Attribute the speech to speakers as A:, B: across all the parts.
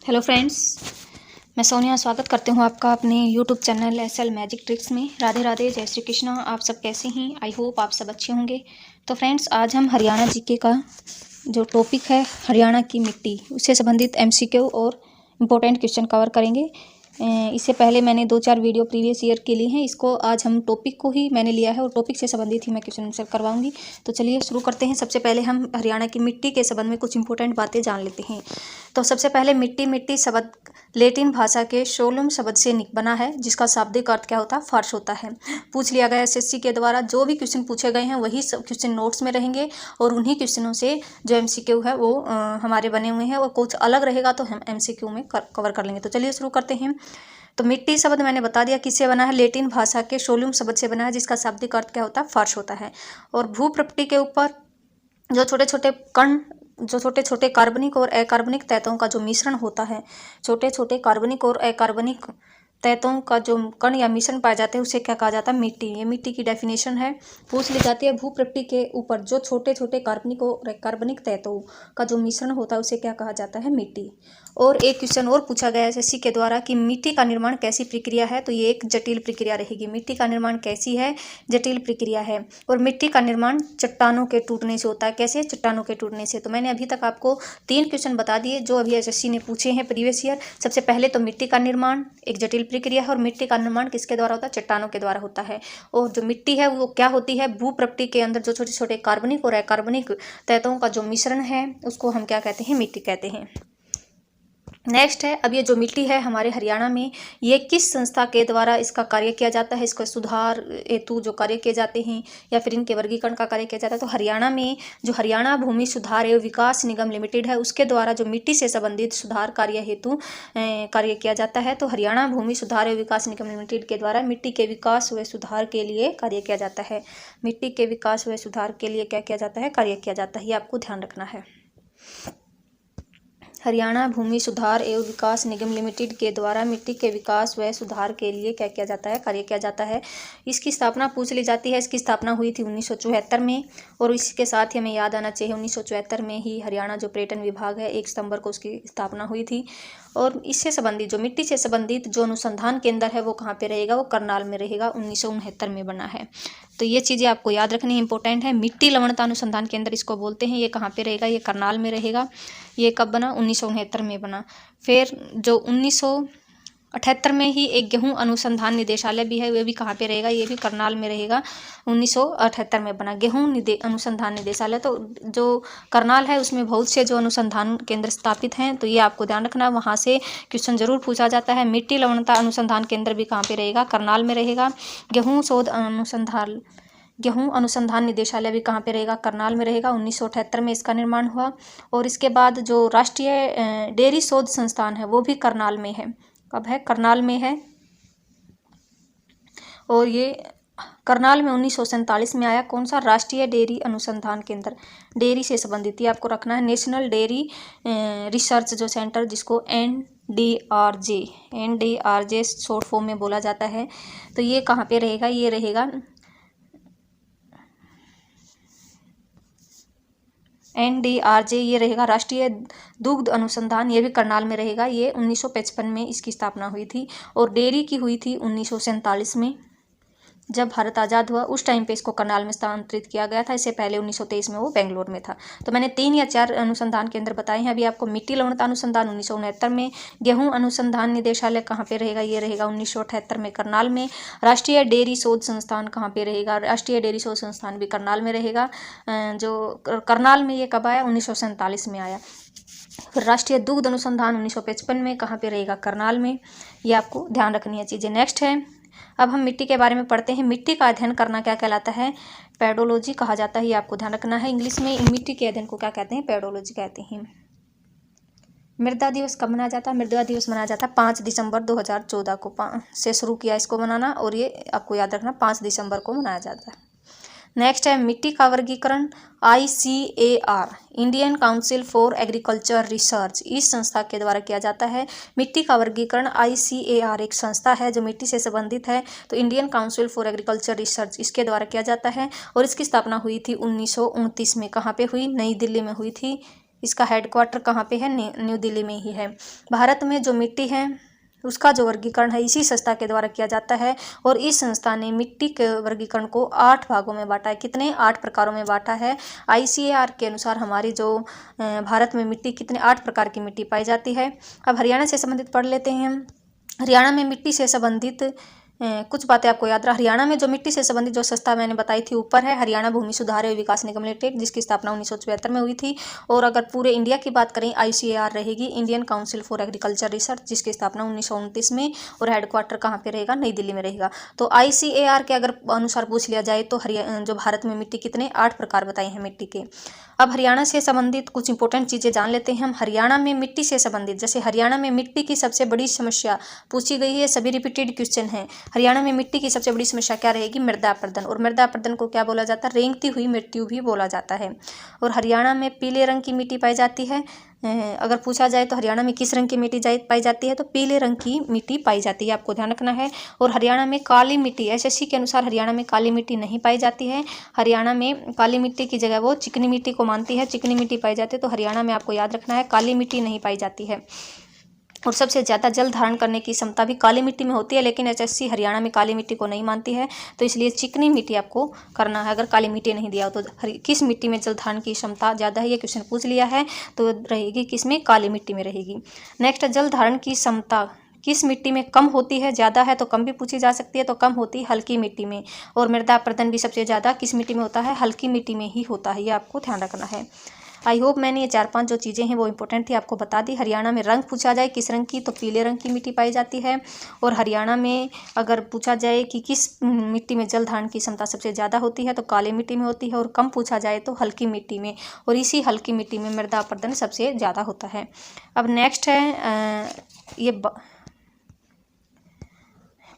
A: Hello friends, मैं सोनिया स्वागत करती हूँ आपका अपने YouTube channel SL magic tricks में। राधे राधे, जय श्री कृष्णा। आप सब कैसे हैं? आई होप आप सब अच्छे होंगे। तो फ्रेंड्स, आज हम हरियाणा जीके का जो टॉपिक है हरियाणा की मिट्टी, उससे संबंधित एमसीक्यू और इम्पोर्टेंट क्वेश्चन कवर करेंगे। इससे पहले मैंने 2-4 वीडियो प्रीवियस ईयर के लिए हैं। इसको आज हम टॉपिक को ही मैंने लिया है और टॉपिक से संबंधित ही मैं क्वेश्चन आंसर करवाऊंगी। तो चलिए शुरू करते हैं। सबसे पहले हम हरियाणा की मिट्टी के संबंध में कुछ इंपॉर्टेंट बातें जान लेते हैं। तो सबसे पहले मिट्टी शब्द लैटिन भाषा के सोलम शब्द से बना है, जिसका शाब्दिक अर्थ क्या होता है? फर्श होता है। पूछ लिया गया एसएससी के द्वारा। जो भी क्वेश्चन पूछे गए हैं वही सब क्वेश्चन नोट्स में रहेंगे और उन्हीं क्वेश्चनों से जो एमसीक्यू है वो हमारे बने हुए हैं, और कुछ अलग रहेगा तो हम एमसीक्यू में कवर कर लेंगे। तो चलिए शुरू करते हैं। तो मिट्टी शब्द मैंने बता दिया किससे बना है। लैटिन भाषा के सोलम शब्द से बना है, जिसका शाब्दिक अर्थ क्या होता है? फर्श होता है। और भूप्रपट्टी के ऊपर जो छोटे छोटे कण, जो छोटे छोटे कार्बनिक और अकार्बनिक तत्वों का जो मिश्रण होता है, छोटे छोटे कार्बनिक और अकार्बनिक तत्वों का जो कण या मिश्रण पाए जाते हैं, उसे क्या कहा जाता है? मिट्टी। ये मिट्टी की डेफिनेशन है, पूछ ली जाती है। भूप्रपट्टी के ऊपर जो छोटे छोटे कार्बनिक और अकार्बनिक तत्वों का जो मिश्रण होता है, उसे क्या कहा जाता है? मिट्टी। और एक क्वेश्चन और पूछा गया एसएससी के द्वारा कि मिट्टी का निर्माण कैसी प्रक्रिया है? तो ये एक जटिल प्रक्रिया रहेगी। मिट्टी का निर्माण कैसी है? जटिल प्रक्रिया है। और मिट्टी का निर्माण चट्टानों के टूटने से होता है। कैसे? चट्टानों के टूटने से। तो मैंने अभी तक आपको 3 क्वेश्चन बता दिए जो अभी एसएससी ने पूछे हैं प्रीवियस ईयर। सबसे पहले तो मिट्टी का निर्माण एक जटिल प्रक्रिया है, और मिट्टी का निर्माण किसके द्वारा होता है? चट्टानों के द्वारा होता है। और जो मिट्टी है वो क्या होती है? भूप्रपट्टी के अंदर जो छोटे छोटे कार्बनिक और अकार्बनिक तत्वों का जो मिश्रण है, उसको हम क्या कहते हैं? मिट्टी कहते हैं। नेक्स्ट है, अब ये जो मिट्टी है हमारे हरियाणा में, ये किस संस्था के द्वारा इसका कार्य किया जाता है? इसका सुधार हेतु जो कार्य किए जाते हैं या फिर इनके वर्गीकरण का कार्य किया जाता है, तो हरियाणा में जो हरियाणा भूमि सुधार एवं विकास निगम लिमिटेड है, उसके द्वारा जो मिट्टी से संबंधित सुधार कार्य हेतु कार्य किया जाता है। तो हरियाणा भूमि सुधार एवं विकास निगम लिमिटेड के द्वारा मिट्टी के विकास व सुधार के लिए कार्य किया जाता है। मिट्टी के विकास व सुधार के लिए क्या किया जाता है? कार्य किया जाता है। ये आपको ध्यान रखना है। हरियाणा भूमि सुधार एवं विकास निगम लिमिटेड के द्वारा मिट्टी के विकास व सुधार के लिए क्या किया जाता है? कार्य किया जाता है। इसकी स्थापना पूछ ली जाती है। इसकी स्थापना हुई थी 1974 में, और इसके साथ ही हमें याद आना चाहिए 1974 में ही हरियाणा जो पर्यटन विभाग है, 1 सितंबर को उसकी स्थापना हुई थी। और इससे संबंधित जो मिट्टी से संबंधित जो अनुसंधान केंद्र है वो कहाँ पे रहेगा? वो करनाल में रहेगा। 1969 में बना है। तो ये चीज़ें आपको याद रखनी इंपॉर्टेंट है। मिट्टी लवणता अनुसंधान केंद्र इसको बोलते हैं। ये कहाँ पे रहेगा? ये करनाल में रहेगा। ये कब बना? 1969 में बना। फिर जो 1978 में ही एक गेहूं अनुसंधान निदेशालय भी है, वे भी कहाँ पे रहेगा? ये भी करनाल में रहेगा। 1978 में बना गेहूं अनुसंधान निदेशालय। तो जो करनाल है उसमें बहुत से जो अनुसंधान केंद्र स्थापित हैं, तो ये आपको ध्यान रखना। वहाँ से क्वेश्चन जरूर पूछा जाता है। मिट्टी लवणता अनुसंधान केंद्र भी कहाँ पे रहेगा? करनाल में रहेगा। गेहूं अनुसंधान निदेशालय भी कहाँ पे रहेगा? करनाल में रहेगा। 1978 में इसका निर्माण हुआ। और इसके बाद जो राष्ट्रीय डेयरी शोध संस्थान है वो भी करनाल में है। कब है? करनाल में है। और ये करनाल में 1947 में आया। कौन सा? राष्ट्रीय डेयरी अनुसंधान केंद्र, डेयरी से संबंधित। ये आपको रखना है। नेशनल डेयरी रिसर्च जो सेंटर, जिसको NDRJ शॉर्ट फॉर्म में बोला जाता है। तो ये कहाँ पे रहेगा? ये रहेगा NDRJ, ये रहेगा राष्ट्रीय दुग्ध अनुसंधान। ये भी करनाल में रहेगा। ये 1955 में इसकी स्थापना हुई थी। और डेयरी की हुई थी 1947 में, जब भारत आज़ाद हुआ उस टाइम पे इसको करनाल में स्थानांतरित किया गया था। इससे पहले 1923 में वो बेंगलोर में था। तो मैंने 3 या 4 अनुसंधान केंद्र बताए हैं अभी आपको। मिट्टी लवणता अनुसंधान 1969 में, गेहूं अनुसंधान निदेशालय कहाँ पे रहेगा? ये रहेगा 1978 में करनाल में। राष्ट्रीय डेयरी शोध संस्थान कहाँ पे रहेगा? राष्ट्रीय डेयरी शोध संस्थान भी करनाल में रहेगा। जो करनाल में ये कब आया? 1947 में आया। फिर राष्ट्रीय दुग्ध अनुसंधान 1955 में कहाँ पे रहेगा? करनाल में। ये आपको ध्यान रखनी है चीज़ें। नेक्स्ट है, अब हम मिट्टी के बारे में पढ़ते हैं। मिट्टी का अध्ययन करना क्या कहलाता है? पेडोलॉजी कहा जाता है। ये आपको ध्यान रखना है। इंग्लिश में मिट्टी के अध्ययन को क्या कहते हैं? पेडोलॉजी कहते हैं। मृदा दिवस कब मनाया जाता है? मृदा दिवस मनाया जाता है 5 दिसंबर 2014 को से शुरू किया इसको मनाना, और ये आपको याद रखना 5 दिसंबर को मनाया जाता है। नेक्स्ट है, मिट्टी का वर्गीकरण ICAR, Indian council for agriculture research, इस संस्था के द्वारा किया जाता है। मिट्टी का वर्गीकरण ICAR एक संस्था है जो मिट्टी से संबंधित है। तो Indian council for agriculture research इसके द्वारा किया जाता है। और इसकी स्थापना हुई थी 1929 में। कहाँ पे हुई? नई दिल्ली में हुई थी। इसका हेडक्वार्टर कहाँ पे है? न्यू दिल्ली में ही है। भारत में जो मिट्टी है उसका जो वर्गीकरण है इसी संस्था के द्वारा किया जाता है और इस संस्था ने मिट्टी के वर्गीकरण को 8 भागों में बांटा है। कितने? 8 प्रकारों में बांटा है। ICAR के अनुसार हमारी जो भारत में मिट्टी कितने 8 प्रकार की मिट्टी पाई जाती है। अब हरियाणा से संबंधित पढ़ लेते हैं हम। हरियाणा में मिट्टी से संबंधित कुछ बातें आपको याद रहा। हरियाणा में जो मिट्टी से संबंधित जो संस्था मैंने बताई थी ऊपर है, हरियाणा भूमि सुधार एवं विकास निगम लिमिटेड, जिसकी स्थापना 1974 में हुई थी। और अगर पूरे इंडिया की बात करें ICAR रहेगी, Indian council for agriculture research, जिसकी स्थापना 1929 में, और हेडक्वार्टर कहाँ पे रहेगा? नई दिल्ली में रहेगा। तो ICAR के अगर अनुसार पूछ लिया जाए तो जो भारत में मिट्टी कितने 8 प्रकार बताए हैं मिट्टी के। अब हरियाणा से संबंधित कुछ इंपॉर्टेंट चीज़ें जान लेते हैं हम। हरियाणा में मिट्टी से संबंधित, जैसे हरियाणा में मिट्टी की सबसे बड़ी समस्या पूछी गई है, सभी रिपीटेड क्वेश्चन है। हरियाणा में मिट्टी की सबसे बड़ी समस्या क्या रहेगी? मृदा अपरदन। और मृदा अपरदन को क्या बोला जाता है? रेंगती हुई मृत्यु भी बोला जाता है। और हरियाणा में पीले रंग की मिट्टी पाई जाती है। अगर पूछा जाए तो हरियाणा में किस रंग की मिट्टी पाई जाती है, तो पीले रंग की मिट्टी पाई जाती है, आपको ध्यान रखना है। और हरियाणा में काली मिट्टी, SSC के अनुसार हरियाणा में काली मिट्टी नहीं पाई जाती है। हरियाणा में काली मिट्टी की जगह वो चिकनी मिट्टी को मानती है, चिकनी मिट्टी पाई जाती है। तो हरियाणा में आपको याद रखना है काली मिट्टी नहीं पाई जाती है। और सबसे ज़्यादा जल धारण करने की क्षमता भी काली मिट्टी में होती है, लेकिन SSC हरियाणा में काली मिट्टी को नहीं मानती है, तो इसलिए चिकनी मिट्टी आपको करना है। अगर काली मिट्टी नहीं दिया हो तो किस मिट्टी में जल धारण की क्षमता ज़्यादा है, ये क्वेश्चन पूछ लिया है, तो रहेगी किसमें? काली मिट्टी में रहेगी। नेक्स्ट, जल धारण की क्षमता किस मिट्टी में कम होती है? ज़्यादा है तो कम भी पूछी जा सकती है, तो कम होती है हल्की मिट्टी में। और मृदा अपरदन भी सबसे ज़्यादा किस मिट्टी में होता है? हल्की मिट्टी में ही होता है, ये आपको ध्यान रखना है। आई होप मैंने ये 4-5 जो चीज़ें हैं वो इंपॉर्टेंट थी आपको बता दी। हरियाणा में रंग पूछा जाए किस रंग की, तो पीले रंग की मिट्टी पाई जाती है। और हरियाणा में अगर पूछा जाए कि किस मिट्टी में जल धारण की क्षमता सबसे ज़्यादा होती है, तो काली मिट्टी में होती है। और कम पूछा जाए तो हल्की मिट्टी में, और इसी हल्की मिट्टी में मृदा अपरदन सबसे ज़्यादा होता है। अब नेक्स्ट है ये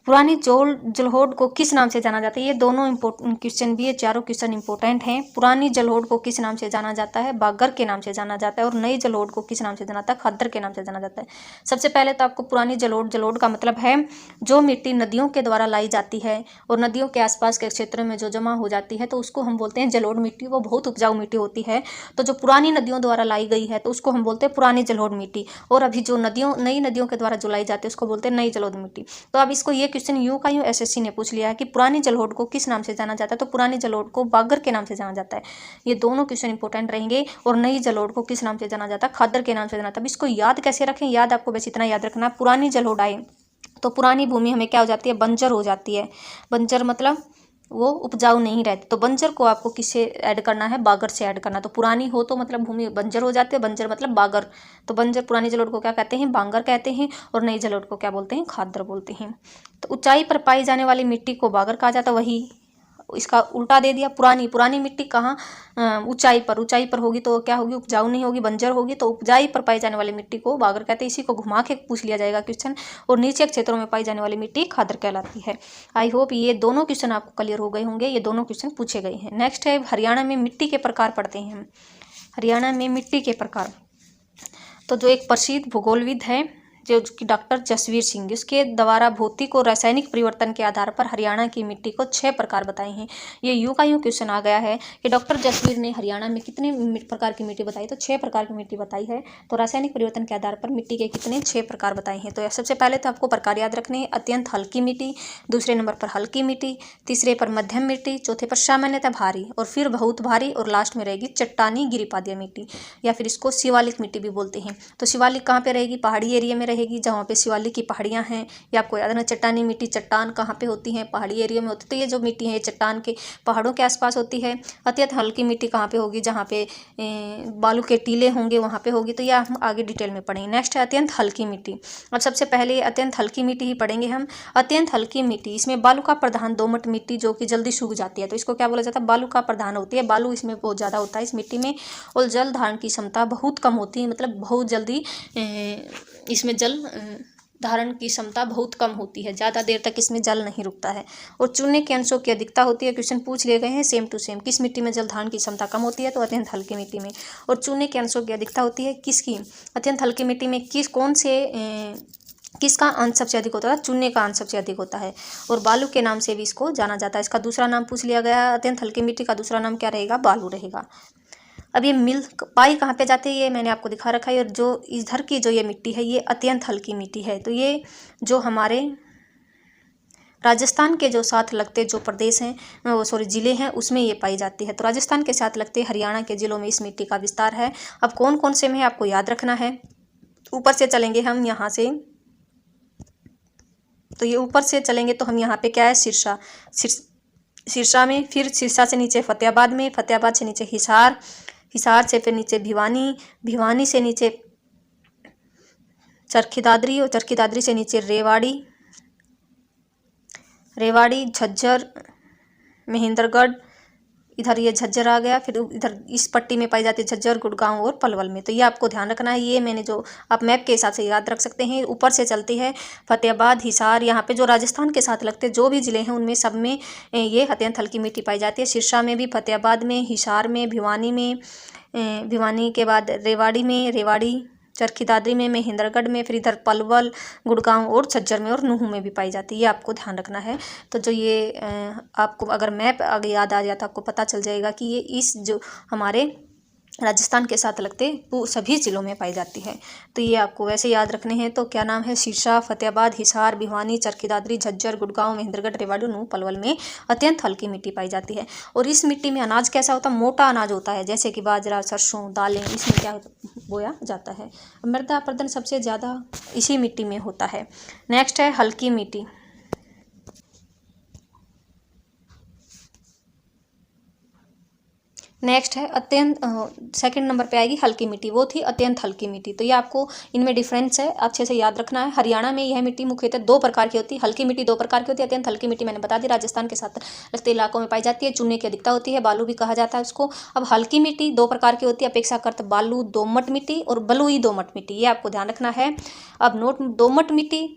A: पुरानी जलोढ़ को किस नाम से जाना जाता है? ये दोनों इम्पोर्टेंट क्वेश्चन भी, ये चारों क्वेश्चन इंपॉर्टेंट हैं। पुरानी जलोढ़ को किस नाम से जाना जाता है? बागर के नाम से जाना जाता है। और नई जलोढ़ को किस नाम से जाना जाता है? खद्दर के नाम से जाना जाता है। सबसे पहले तो आपको पुरानी जलोढ़ का मतलब है जो मिट्टी नदियों के द्वारा लाई जाती है और नदियों के आसपास के क्षेत्रों में जो जमा हो जाती है, तो उसको हम बोलते हैं जलोढ़ मिट्टी। वो बहुत उपजाऊ मिट्टी होती है, तो जो पुरानी नदियों द्वारा लाई गई है तो उसको हम बोलते हैं पुरानी जलोढ़ मिट्टी। और अभी जो नई नदियों के द्वारा जो लाई जाती है उसको बोलते हैं नई जलोढ़ मिट्टी। तो अब इसको ये क्वेश्चन यूं का यूं SSC ने पूछ लिया है कि पुरानी जलोढ़ को किस नाम से जाना जाता है, तो पुरानी जलोढ़ को बागर के नाम से जाना जाता है। ये दोनों क्वेश्चन इंपॉर्टेंट रहेंगे। और नई जलोढ़ को किस नाम से जाना जाता है? खद्दर के नाम से जाना जाता है। अब इसको याद कैसे रखें? याद आपको बस इतना याद रखना, पुरानी जलोढ़ आए तो पुरानी भूमि हमें क्या हो जाती है? बंजर हो जाती है। बंजर मतलब वो उपजाऊ नहीं रहती, तो बंजर को आपको किससे ऐड करना है? बागर से ऐड करना। तो पुरानी हो तो मतलब भूमि बंजर हो जाती है, बंजर मतलब बागर। तो बंजर पुरानी जलोढ़ को क्या कहते हैं? बांगर कहते हैं। और नई जलोढ़ को क्या बोलते हैं? खादर बोलते हैं। तो ऊंचाई पर पाई जाने वाली मिट्टी को बागर कहा जाता है। वही इसका उल्टा दे दिया, पुरानी मिट्टी कहाँ? ऊंचाई पर होगी तो क्या होगी? उपजाऊ नहीं होगी, बंजर होगी। तो ऊंचाई पर पाई जाने वाली मिट्टी को बागर कहते हैं। इसी को घुमा के पूछ लिया जाएगा क्वेश्चन। और नीचे क्षेत्रों में पाई जाने वाली मिट्टी खादर कहलाती है। आई होप ये दोनों क्वेश्चन आपको क्लियर हो गए होंगे। ये दोनों क्वेश्चन पूछे गए हैं। नेक्स्ट है हरियाणा में मिट्टी के प्रकार पढ़ते हैं हम। हरियाणा में मिट्टी के प्रकार, तो जो एक प्रसिद्ध भूगोलविद है जो कि डॉक्टर जसवीर सिंह, उसके द्वारा भौतिक और रासायनिक परिवर्तन के आधार पर हरियाणा की मिट्टी को 6 प्रकार बताए हैं। ये यूं का यूं क्वेश्चन आ गया है कि डॉक्टर जसवीर ने हरियाणा में कितने प्रकार की मिट्टी बताई, तो 6 प्रकार की मिट्टी बताई है। तो रासायनिक परिवर्तन के आधार पर मिट्टी के कितने? 6 प्रकार बताए हैं। तो सबसे पहले तो आपको प्रकार याद रखने हैं। अत्यंत हल्की मिट्टी, दूसरे नंबर पर हल्की मिट्टी, तीसरे पर मध्यम मिट्टी, चौथे पर सामान्यतः भारी, और फिर बहुत भारी, और लास्ट में रहेगी चट्टानी गिरिपादीय मिट्टी, या फिर इसको शिवालिक मिट्टी भी बोलते हैं। तो शिवालिक कहाँ पे रहेगी? पहाड़ी एरिया में रहेगी, जहाँ पे शिवालिक की पहाड़ियाँ हैं। ये आपको याद रखना। चट्टानी मिट्टी, चट्टान कहाँ पे होती है? पहाड़ी एरिया में होती है। तो ये जो मिट्टी है ये चट्टान के पहाड़ों के आसपास होती है। अत्यंत हल्की मिट्टी कहाँ पे होगी? जहाँ पे बालू के टीले होंगे वहाँ पे होगी। तो यह हम आगे डिटेल में पढ़ेंगे। नेक्स्ट है अत्यंत हल्की मिट्टी। अब सबसे पहले अत्यंत हल्की मिट्टी ही पढ़ेंगे हम। अत्यंत हल्की मिट्टी, इसमें बालू का प्रधान दोमट मिट्टी जो कि जल्दी सूख जाती है, तो इसको क्या बोला जाता है? बालू का प्रधान होती है। बालू इसमें बहुत ज़्यादा होता है इस मिट्टी में। और जल धारण की क्षमता बहुत कम होती है, मतलब बहुत जल्दी इसमें जल धारण की क्षमता बहुत कम होती है, ज़्यादा देर तक इसमें जल नहीं रुकता है। और चूने के अंशों की अधिकता होती है। क्वेश्चन पूछ लिए गए हैं सेम टू सेम। किस मिट्टी में जल धारण की क्षमता कम होती है? तो अत्यंत हल्की मिट्टी में। और चूने के अंशों की अधिकता होती है किसकी? अत्यंत हल्की मिट्टी में किसका अंश सबसे अधिक होता है? चूने का अंश सबसे अधिक होता है। और बालू के नाम से भी इसको जाना जाता है। इसका दूसरा नाम पूछ लिया गया। अत्यंत हल्की मिट्टी का दूसरा नाम क्या रहेगा? बालू रहेगा। अब ये मिल पाई कहाँ पे जाती है ये मैंने आपको दिखा रखा है। और जो इधर की जो ये मिट्टी है ये अत्यंत हल्की मिट्टी है। तो ये जो हमारे राजस्थान के जो साथ लगते जो प्रदेश हैं वो सॉरी ज़िले हैं उसमें ये पाई जाती है। तो राजस्थान के साथ लगते हरियाणा के ज़िलों में इस मिट्टी का विस्तार है। अब कौन कौन से में आपको याद रखना है। ऊपर से चलेंगे हम यहाँ से, तो ये ऊपर से चलेंगे तो हम यहाँ पे क्या है सिरसा, सिरसा में, फिर सिरसा से नीचे फतेहाबाद में, फतेहाबाद से नीचे हिसार, हिसार से फिर नीचे भिवानी, भिवानी से नीचे चरखी दादरी और चरखी दादरी से नीचे रेवाड़ी, रेवाड़ी, झज्जर, महेंद्रगढ़, इधर ये झज्जर आ गया। फिर इधर इस पट्टी में पाई जाती है झज्जर, गुड़गांव और पलवल में। तो ये आपको ध्यान रखना है। ये मैंने जो आप मैप के हिसाब से याद रख सकते हैं। ऊपर से चलती है फतेहाबाद, हिसार, यहाँ पे जो राजस्थान के साथ लगते जो भी ज़िले हैं उनमें सब में ये अत्यंत हल्की मिट्टी पाई जाती है। सिरसा में भी, फतेहाबाद में, हिसार में, भिवानी में, भिवानी के बाद रेवाड़ी में, रेवाड़ी, चरखी दादरी में, महेंद्रगढ़ में, फिर इधर पलवल, गुड़गांव और झज्जर में और नूहू में भी पाई जाती है। ये आपको ध्यान रखना है। तो जो ये आपको अगर मैप आगे याद आ जाता आपको पता चल जाएगा कि ये इस जो हमारे राजस्थान के साथ लगते वो सभी ज़िलों में पाई जाती है। तो ये आपको वैसे याद रखने हैं। तो क्या नाम है, सिरसा, फतेहाबाद, हिसार, भिवानी, चरखी दादरी, झज्जर, गुड़गांव, महेंद्रगढ़, रेवाड़ी, नूहू, पलवल में अत्यंत हल्की मिट्टी पाई जाती है। और इस मिट्टी में अनाज कैसा होता है, मोटा अनाज होता है, जैसे कि बाजरा, सरसों, दालें, इसमें क्या बोया जाता है। मृदा अपरदन सबसे ज़्यादा इसी मिट्टी में होता है। नेक्स्ट है हल्की मिट्टी। नेक्स्ट है अत्यंत, सेकंड नंबर पे आएगी हल्की मिट्टी, वो थी अत्यंत हल्की मिट्टी। तो ये आपको इनमें डिफरेंस है, अच्छे से याद रखना है। हरियाणा में यह मिट्टी मुख्यतः दो प्रकार की होती है। हल्की मिट्टी दो प्रकार की होती है, अत्यंत हल्की मिट्टी मैंने बता दी राजस्थान के साथ लगते इलाकों में पाई जाती है। चूने की अधिकता होती है, बालू भी कहा जाता है उसको। अब हल्की मिट्टी दो प्रकार की होती है, अपेक्षाकृत बालू दोमट मिट्टी और बलुई दोमट मिट्टी, ये आपको ध्यान रखना है। अब नोट, दोमट मिट्टी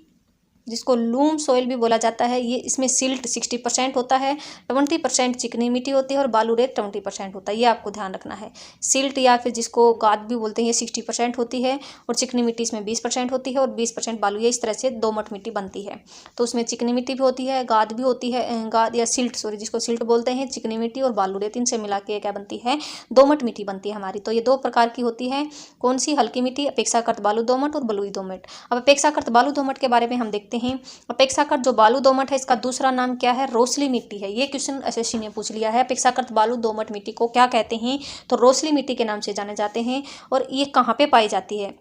A: जिसको लूम सोइल भी बोला जाता है, ये इसमें सिल्ट 60% होता है, 20% चिकनी मिट्टी होती है और बालू रेत 20% होता है। ये आपको ध्यान रखना है। सिल्ट या फिर जिसको गाद भी बोलते हैं ये 60% होती है और चिकनी मिट्टी इसमें 20% होती है और 20% बालू। ये इस तरह से दोमट मिट्टी बनती है। तो उसमें चिकनी मिट्टी भी होती है, गाद भी होती है, गाद या सिल्ट सॉरी जिसको सिल्ट बोलते हैं, चिकनी मिट्टी और बालू रेत, इनसे मिला के क्या बनती है, दोमट मिट्टी बनती है हमारी। तो ये दो प्रकार की होती है। कौन सी, हल्की मिट्टी, अपेक्षाकृत बालू दोमट और बलुई दोमट। अब अपेक्षाकृत बालू दोमट के बारे में हम देखते हैं। अपेक्षाकृत जो बालू दोमट है इसका दूसरा नाम क्या है, रोसली मिट्टी है। ये क्वेश्चन एसएससी ने पूछ लिया है। अपेक्षाकृत बालू दोमट मिट्टी को क्या कहते हैं, तो रोसली मिट्टी के नाम से जाने जाते हैं। और ये कहाँ पे पाई जाती है,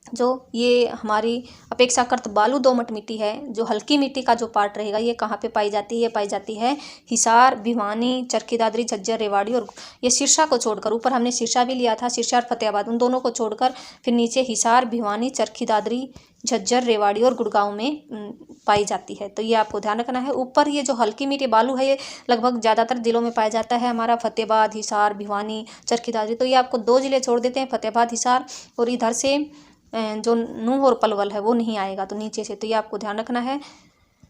A: जो ये हमारी अपेक्षाकृत बालू दोमट मिट्टी है, जो हल्की मिट्टी का जो पार्ट रहेगा ये कहाँ पे पाई जाती है, ये पाई जाती है हिसार, भिवानी, चरखी दादरी, झज्जर, रेवाड़ी और ये सिरसा को छोड़कर, ऊपर हमने सिरसा भी लिया था, सिरसा और फतेहाबाद, उन दोनों को छोड़कर फिर नीचे हिसार, भिवानी, चरखी दादरी, झज्जर, रेवाड़ी और गुड़गांव में पाई जाती है। तो ये आपको ध्यान रखना है। ऊपर ये जो हल्की मिट्टी बालू है ये लगभग ज़्यादातर जिलों में पाया जाता है, हमारा फतेहाबाद, हिसार, भिवानी, चरखी दादरी। तो ये आपको दो जिले छोड़ देते हैं, फतेहाबाद, हिसार, और इधर से जो नूह और पलवल है वो नहीं आएगा, तो नीचे से। तो ये आपको ध्यान रखना है।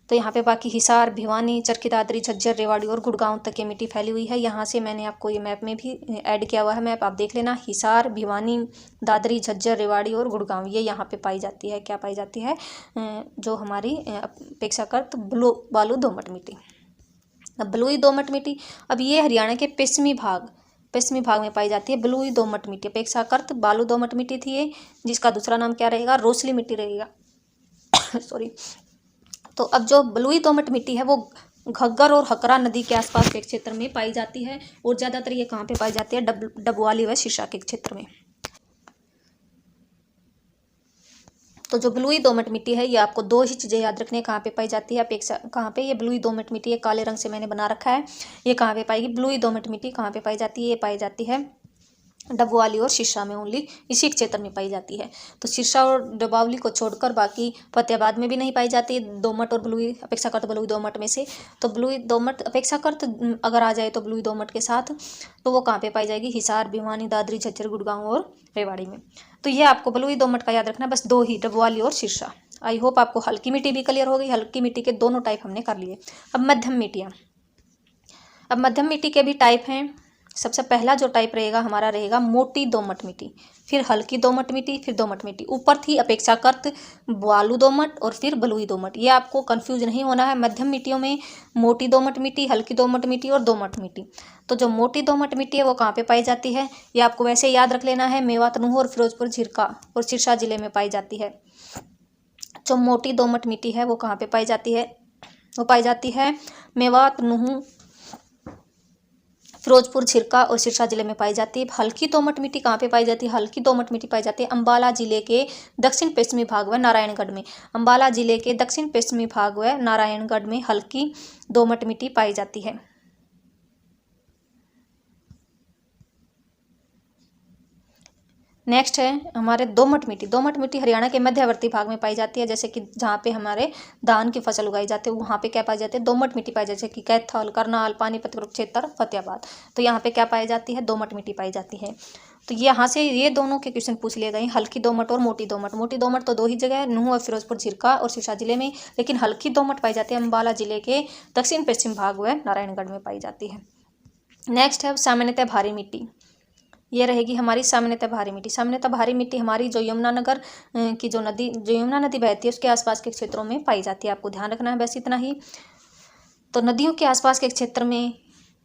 A: तो यहाँ पे बाकी हिसार, भिवानी, चरखी दादरी, झज्जर, रेवाड़ी और गुड़गांव तक ये मिट्टी फैली हुई है। यहाँ से मैंने आपको ये मैप में भी ऐड किया हुआ है, मैप आप देख लेना। हिसार, भिवानी, दादरी, झज्जर, रेवाड़ी और गुड़गांव ये यहाँ पे पाई जाती है। क्या पाई जाती है, जो हमारी अपेक्षाकृत बालू दोमट मिट्टी। अब बलुई दोमट मिट्टी, अब ये हरियाणा के पश्चिमी भाग में पाई जाती है बलुई दोमट मिट्टी। अपेक्षाकृत बालू दोमट मिट्टी थी ये, जिसका दूसरा नाम क्या रहेगा, रोसली मिट्टी रहेगा। सॉरी। तो अब जो बलुई दोमट मिट्टी है वो घग्गर और हकरा नदी के आसपास के क्षेत्र में पाई जाती है। और ज़्यादातर ये कहाँ पे पाई जाती है, डबवाली व सिरसा के क्षेत्र में। तो जो बलुई दोमट मिट्टी है ये आपको दो ही चीज़ें याद रखनी है, कहाँ पे पाई जाती है, कहाँ पे, ये बलुई दोमट मिट्टी है, काले रंग से मैंने बना रखा है, ये कहाँ पे पाएगी, बलुई दोमट मिट्टी कहाँ पे पाई जाती है, ये पाई जाती है डबवाली और सिरसा में, ओनली इसी क्षेत्र में पाई जाती है। तो सिरसा और डबवाली को छोड़कर बाकी फतेहाबाद में भी नहीं पाई जाती दोमट और बलुई, अपेक्षाकृत बलुई दोमट में से। तो बलुई दोमट अपेक्षाकृत अगर आ जाए तो बलुई दोमट के साथ, तो वो कहाँ पे पाई जाएगी, हिसार, भिवानी, दादरी, झज्जर, गुड़गांव और रेवाड़ी में। तो ये आपको बलुई दोमट का याद रखना, बस दो ही, डबवाली और सिरसा। आई होप आपको हल्की मिट्टी भी क्लियर हो गई। हल्की मिट्टी के दोनों टाइप हमने कर लिए। अब मध्यम मिट्टियाँ, अब मध्यम मिट्टी के भी टाइप हैं। सबसे पहला जो टाइप रहेगा हमारा रहेगा मोटी दोमट मिट्टी, फिर हल्की दोमट मिट्टी, फिर दोमट मिट्टी। ऊपर थी अपेक्षाकृत बालू दोमट और फिर बलुई दोमट। ये आपको कंफ्यूज नहीं होना है। मध्यम मिट्टियों में मोटी दोमट मिट्टी, हल्की दोमट मिट्टी और दोमट मिट्टी। तो जो मोटी दोमट मिट्टी है वो कहाँ पे पाई जाती है, ये आपको वैसे याद रख लेना है, मेवात, नूंह और फिरोजपुर, झिरका और सिरसा जिले में पाई जाती है। जो मोटी दोमट मिट्टी है वो कहाँ पे पाई जाती है, वो पाई जाती है मेवात, नूंह, फिरोजपुर, झिरका और सिरसा जिले में पाई जाती है। हल्की दोमट मिट्टी कहाँ पे पाई जाती है, हल्की दोमट मिट्टी पाई जाती है अंबाला जिले के दक्षिण पश्चिमी भाग व नारायणगढ़ में। अंबाला जिले के दक्षिण पश्चिमी भाग व नारायणगढ़ में हल्की दोमट मिट्टी पाई जाती है। नेक्स्ट है हमारे दोमट मिट्टी। दोमट मिट्टी हरियाणा के मध्यवर्ती भाग में पाई जाती है, जैसे कि जहाँ पे हमारे धान की फसल उगाई जाती है वहाँ पे क्या पाई जाती है, दोमट मिट्टी पाई जाती है, जैसे कि कैथल, करनाल, पानीपत, कुरुक्षेत्र, फतेहाबाद। तो यहाँ पे क्या पाई जाती है, दोमट मिट्टी पाई जाती है। तो यहाँ से ये दोनों के क्वेश्चन पूछ लिए गए, हल्की दोमट और मोटी दोमट। मोटी दोमट तो दो ही जगह है, नूंह और फिरोजपुर, झिरका और सिरसा जिले में, लेकिन हल्की दोमट पाई जाती है अम्बाला जिले के दक्षिण पश्चिम भाग व नारायणगढ़ में पाई जाती है। नेक्स्ट है सामान्यतः भारी मिट्टी। ये रहेगी हमारी सामान्यतः भारी मिट्टी। सामान्यतः भारी मिट्टी हमारी जो यमुनानगर की जो यमुना नदी बहती है उसके आसपास के क्षेत्रों में पाई जाती है। आपको ध्यान रखना है बस इतना ही। तो नदियों के आसपास के क्षेत्र में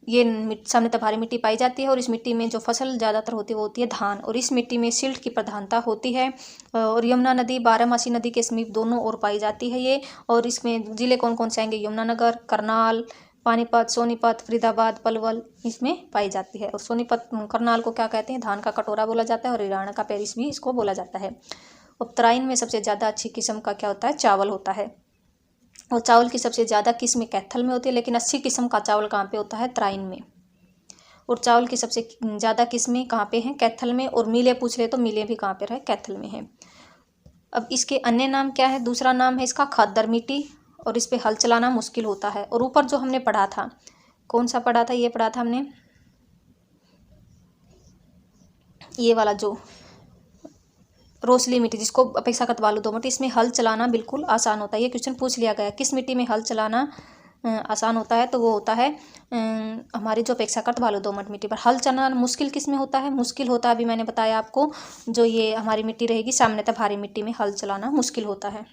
A: ये सामान्यतः भारी मिट्टी पाई जाती है और इस मिट्टी में जो फसल ज़्यादातर होती है वो होती है धान, और इस मिट्टी में सिल्ट की प्रधानता होती है। और यमुना नदी बारहमासी नदी के समीप दोनों ओर पाई जाती है ये। और इसमें ज़िले कौन कौन से आएंगे, यमुनानगर, करनाल, पानीपत, सोनीपत, फरीदाबाद, पलवल इसमें पाई जाती है। और सोनीपत, करनाल को क्या कहते हैं, धान का कटोरा बोला जाता है, और हरियाणा का पेरिस भी इसको बोला जाता है। उपतराइन में सबसे ज़्यादा अच्छी किस्म का क्या होता है, चावल होता है। और चावल की सबसे ज़्यादा किस्म कैथल में होती है, लेकिन अच्छी किस्म का चावल कहाँ पे होता है, तराइन में। और चावल की सबसे ज़्यादा किस्में कहाँ पे हैं, कैथल में। और मिले पूछ ले तो मिले भी कहाँ पे रहे, कैथल में है। अब इसके अन्य नाम क्या है, दूसरा नाम है इसका खादर मिट्टी, और इस पे हल चलाना मुश्किल होता है। और ऊपर जो हमने पढ़ा था, कौन सा पढ़ा था, ये पढ़ा था हमने, ये वाला जो रोसली मिट्टी जिसको अपेक्षाकृत बालू दोमट, इसमें हल चलाना बिल्कुल आसान होता है। ये क्वेश्चन पूछ लिया गया किस मिट्टी में हल चलाना आसान होता है, तो वो होता है हमारी जो अपेक्षाकृत बालू दोमट मिट्टी पर। हल चलाना मुश्किल किस में होता है, मुश्किल होता है अभी मैंने बताया आपको, जो ये हमारी मिट्टी रहेगी सामान्यतः भारी मिट्टी में हल चलाना मुश्किल होता है।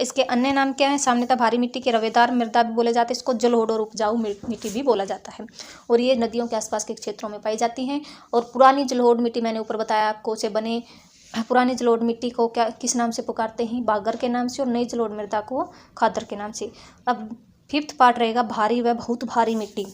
A: इसके अन्य नाम क्या है, सामान्यतः भारी मिट्टी के रवेदार मृदा भी बोले जाते हैं, इसको जलोढ़ और उपजाऊ मिट्टी भी बोला जाता है। और ये नदियों के आसपास के क्षेत्रों में पाई जाती हैं। और पुरानी जलोढ़ मिट्टी मैंने ऊपर बताया आपको, से बने पुरानी जलोढ़ मिट्टी को क्या किस नाम से पुकारते हैं, बागर के नाम से, और नई जलोढ़ मृदा को खादर के नाम से। अब 5th पार्ट रहेगा भारी व बहुत भारी मिट्टी।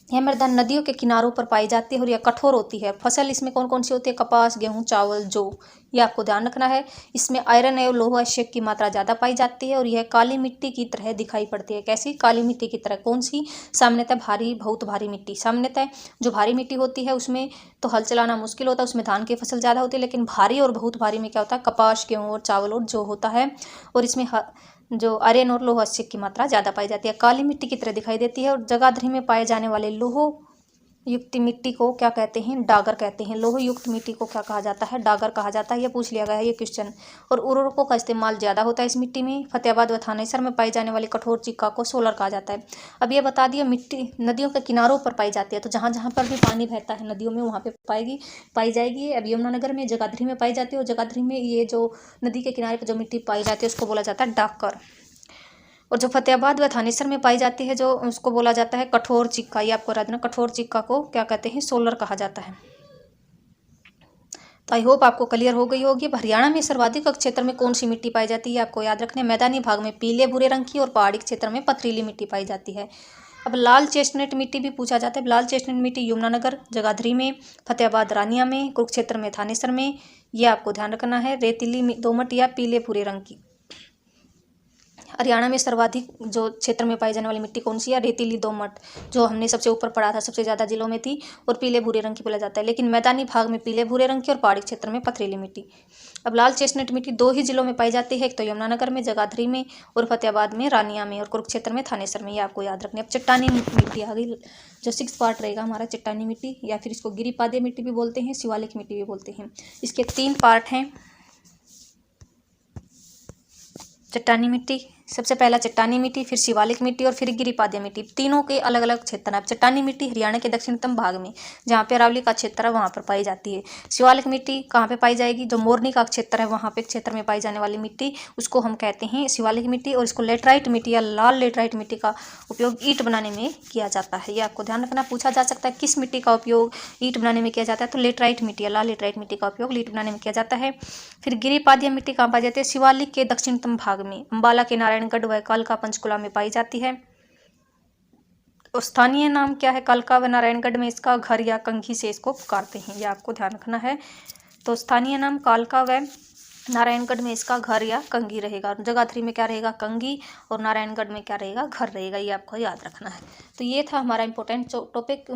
A: यह मृदा नदियों के किनारों पर पाई जाती है और यह कठोर होती है। फसल इसमें कौन कौन सी होती है, कपास, गेहूं, चावल, जौ, ये आपको ध्यान रखना है। इसमें आयरन एवं लोह आवश्यक की मात्रा ज़्यादा पाई जाती है। और यह काली मिट्टी की तरह दिखाई पड़ती है। कैसी, काली मिट्टी की तरह। कौन सी, सामान्यतः भारी बहुत भारी मिट्टी। सामान्यतः जो भारी मिट्टी होती है उसमें तो हल चलाना मुश्किल होता है, उसमें धान की फसल ज़्यादा होती है। लेकिन भारी और बहुत भारी में क्या होता है, कपास, गेहूँ और चावल और जौ होता है। और इसमें जो आयरन और लोह आवश्यक की मात्रा ज़्यादा पाई जाती है। काली मिट्टी की तरह दिखाई देती है। और जगाधरी में पाए जाने वाले लोह युक्त मिट्टी को क्या कहते हैं, डागर कहते हैं। लोह युक्त मिट्टी को क्या कहा जाता है, डागर कहा जाता है। ये पूछ लिया गया है ये क्वेश्चन। और उर्वरकों का इस्तेमाल ज़्यादा होता है इस मिट्टी में। फतेहाबाद व थानेसर में पाई जाने वाली कठोर चिक्का को सोलर कहा जाता है। अब ये बता दिया मिट्टी नदियों के किनारों पर पाई जाती है, तो जहाँ जहाँ पर भी पानी बहता है नदियों में वहाँ पे पाई जाएगी। अब यमुनानगर में, जगाधरी में पाई जाती है। और जगाधरी में ये जो नदी के किनारे पर जो मिट्टी पाई जाती है उसको बोला जाता है डाकर। और जो फतेहाबाद व थानेसर में पाई जाती है जो उसको बोला जाता है कठोर चिक्का। ये आपको याद रखना, कठोर चिक्का को क्या कहते हैं, सोलर कहा जाता है। तो आई होप आपको क्लियर हो गई होगी। हरियाणा में सर्वाधिक क्षेत्र में कौन सी मिट्टी पाई जाती है, आपको याद रखना है। मैदानी भाग में पीले भूरे रंग की और पहाड़ी क्षेत्र में पथरीली मिट्टी पाई जाती है। अब लाल चेस्टनट मिट्टी भी पूछा जाता है। लाल चेस्टनट मिट्टी यमुनानगर, जगाधरी में, फतेहाबाद, रानिया में, कुरुक्षेत्र में, थानेसर में, यह आपको ध्यान रखना है। रेतीली दोमट या पीले भूरे रंग की। हरियाणा में सर्वाधिक जो क्षेत्र में पाई जाने वाली मिट्टी कौन सी है, रेतीली दोमट, जो हमने सबसे ऊपर पढ़ा था, सबसे ज़्यादा जिलों में थी। और पीले भूरे रंग की बोला जाता है। लेकिन मैदानी भाग में पीले भूरे रंग की और पहाड़ी क्षेत्र में पथरीली मिट्टी। अब लाल चेस्टनट मिट्टी 2 ही जिलों में पाई जाती है, एक तो यमुनानगर में, जगाधरी में, और फतेहाबाद में, रानिया में, और कुरुक्षेत्र में, थानेसर में। ये आपको याद रखनी है। अब चट्टानी मिट्टी आ गई, जो 6th पार्ट रहेगा हमारा, चट्टानी मिट्टी, या फिर इसको गिरिपादीय मिट्टी भी बोलते हैं, शिवालिक मिट्टी भी बोलते हैं। इसके 3 पार्ट हैं। चट्टानी मिट्टी सबसे पहला चट्टानी मिट्टी, फिर शिवालिक मिट्टी और फिर गिरिपाद्य मिट्टी। तीनों के अलग अलग क्षेत्र हैं। चट्टानी मिट्टी हरियाणा के दक्षिणतम भाग में, जहाँ पे अरावली का क्षेत्र है वहाँ पर पाई जाती है। शिवालिक मिट्टी कहाँ पे पाई जाएगी? जो मोरनी का क्षेत्र है वहाँ पे क्षेत्र में पाई जाने वाली मिट्टी, उसको हम कहते हैं शिवालिक मिट्टी। और इसको लेटराइट मिट्टी या लाल लेटराइट मिट्टी का उपयोग ईंट बनाने में किया जाता है। ये आपको ध्यान रखना, पूछा जा सकता है किस मिट्टी का उपयोग ईंट बनाने में किया जाता है, तो लेटराइट मिट्टी या लाल लेटराइट मिट्टी का उपयोग ईंट बनाने में किया जाता है। फिर गिरिपाद्य मिट्टी कहाँ पाई जाती है? शिवालिक के दक्षिणतम भाग में, अंबाला के नारायणगढ़ व कालका पंचकुला में पाई जाती है। और स्थानीय नाम क्या है? कालका व नारायणगढ़ में इसका घर या कंघी से इसको पुकारते हैं, यह आपको ध्यान रखना है। तो स्थानीय नाम कालका व नारायणगढ़ में इसका घर या कंघी रहेगा। जगाधरी में क्या रहेगा? कंघी, और नारायणगढ़ में क्या रहेगा? घर रहेगा। ये आपको याद रखना है। तो ये था हमारा इंपॉर्टेंट टॉपिक।